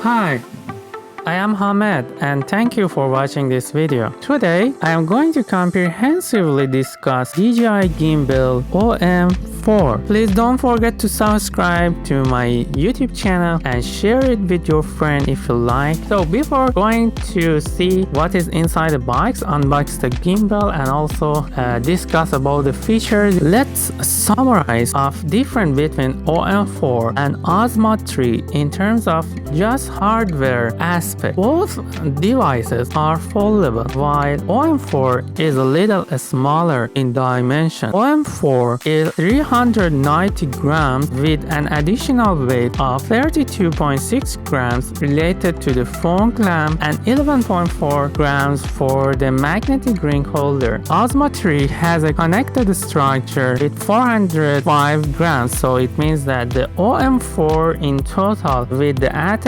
Hi, I am Hamed and thank you for watching this video. Today, I am going to comprehensively discuss DJI Gimbal OM4. Please don't forget to subscribe to my YouTube channel and share it with your friend if you like. So before going to see what is inside the box, unbox the gimbal and also discuss about the features, let's summarize of difference between OM4 and Osmo 3 in terms of just hardware aspect. Both devices are foldable, while OM4 is a little smaller in dimension. OM4 is 390 grams with an additional weight of 32.6 grams related to the phone clamp and 11.4 grams for the magnetic ring holder. Osmo 3 has a connected structure with 405 grams, so it means that the OM4 in total with the attached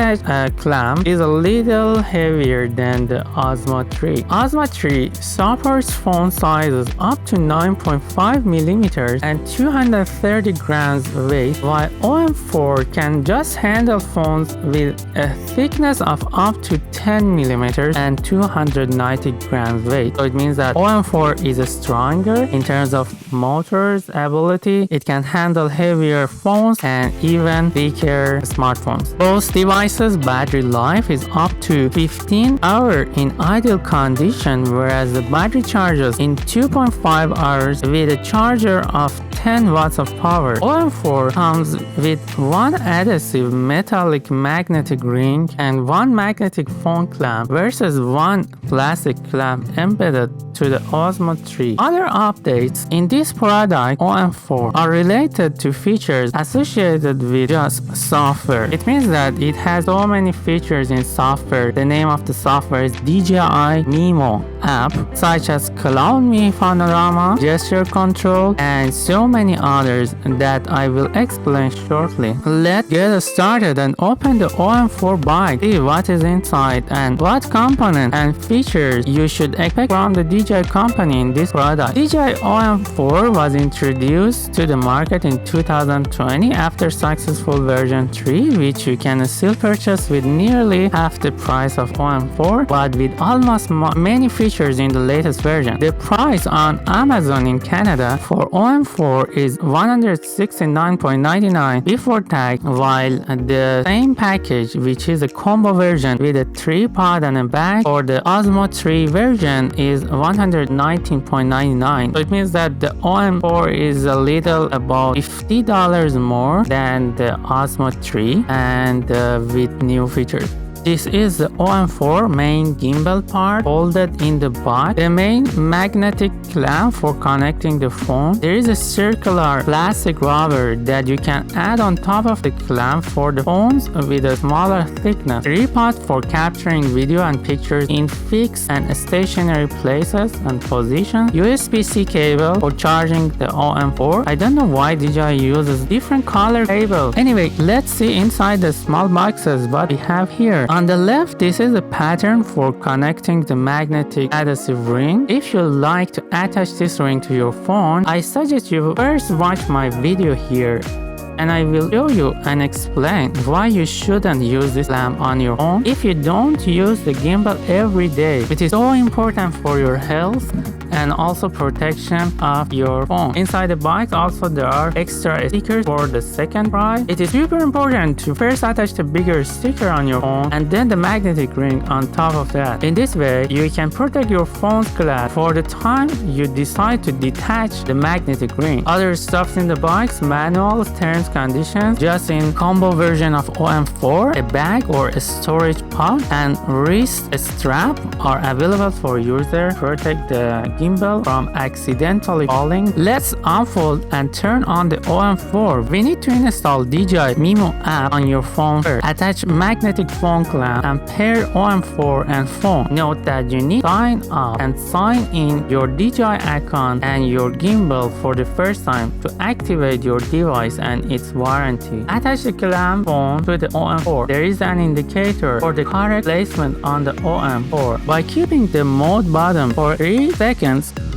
clamp is a little heavier than the Osmo 3. Osmo 3 supports phone sizes up to 9.5 millimeters and 230 grams weight, while OM4 can just handle phones with a thickness of up to 10 millimeters and 290 grams weight. So it means that OM4 is stronger in terms of motors ability. It can handle heavier phones and even weaker smartphones. Both devices' battery life is up to 15 hours in ideal condition, whereas the battery charges in 2.5 hours with a charger of 10 watts of power. OM4 comes with one adhesive metallic magnetic ring and one magnetic phone clamp versus one plastic clamp embedded to the Osmo 3. Other updates in this product OM4 are related to features associated with just software. It means that it has so many features in software. The name of the software is DJI Mimo app, such as Cloud Me Panorama, gesture control, and so many others that I will explain shortly. Let's get started and open the OM4 box, see what is inside and what components and features you should expect from the DJI company in this product. DJI OM4 was introduced to the market in 2020 after successful version 3, which you can still purchase with nearly half the price of OM4, but with almost many features in the latest version. The price on Amazon in Canada for OM4 is $169.99 before tax, while the same package, which is a combo version with a tripod and a bag, for the Osmo 3 version is $119.99. So it means that the OM4 is a little about $50 more than the Osmo 3 and with new features. This is the OM4 main gimbal part folded in the box. The main magnetic clamp for connecting the phone. There is a circular plastic rubber that you can add on top of the clamp for the phones with a smaller thickness. Tripod for capturing video and pictures in fixed and stationary places and positions. USB-C cable for charging the OM4. I don't know why DJI uses different color cable. Anyway, let's see inside the small boxes what we have here. On the left, this is a pattern for connecting the magnetic adhesive ring. If you like to attach this ring to your phone, I suggest you first watch my video here and I will show you and explain why you shouldn't use this lamp on your phone if you don't use the gimbal every day. It is so important for your health and also protection of your phone. Inside the box also there are extra stickers for the second price. It is super important to first attach the bigger sticker on your phone and then the magnetic ring on top of that. In this way you can protect your phone's glass for the time you decide to detach the magnetic ring. Other stuffs in the box: manuals, terms, conditions. Just in combo version of OM4, a bag or a storage pouch and wrist strap are available for user to protect the gimbal from accidentally falling. Let's unfold and turn on the OM4. We need to install DJI Mimo app on your phone first. Attach magnetic phone clamp and pair OM4 and phone. Note that you need to sign up and sign in your DJI account and your gimbal for the first time to activate your device and its warranty. Attach the clamp phone to the OM4. There is an indicator for the correct placement on the OM4. By keeping the mode button for 3 seconds,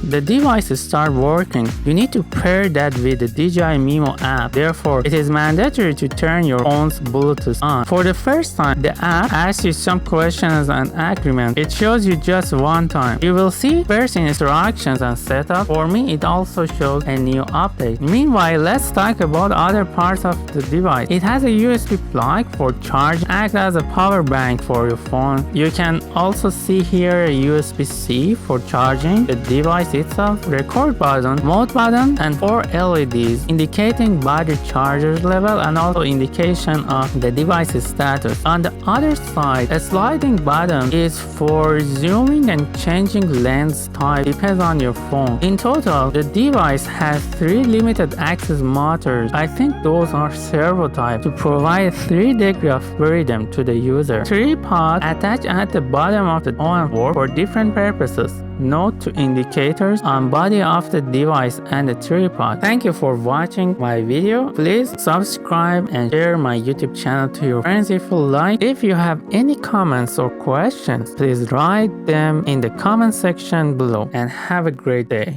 the device starts working, you need to pair that with the DJI Mimo app. Therefore, it is mandatory to turn your phone's Bluetooth on. For the first time, the app asks you some questions and agreement. It shows you just one time. You will see first instructions and setup. For me, it also shows a new update. Meanwhile, let's talk about other parts of the device. It has a USB plug for charge, acts as a power bank for your phone. You can also see here a USB-C for charging the device itself, record button, mode button, and 4 LEDs indicating battery charger level and also indication of the device's status. On the other side, a sliding button is for zooming and changing lens type, depends on your phone. In total, the device has 3 limited access motors. I think those are servo type to provide 3 degrees of freedom to the user. 3 pods attached at the bottom of the OM4 for different purposes. Note to indicators on body of the device and the tripod. Thank you for watching my video. Please subscribe and share my YouTube channel to your friends if you like. If you have any comments or questions, please write them in the comment section below and have a great day.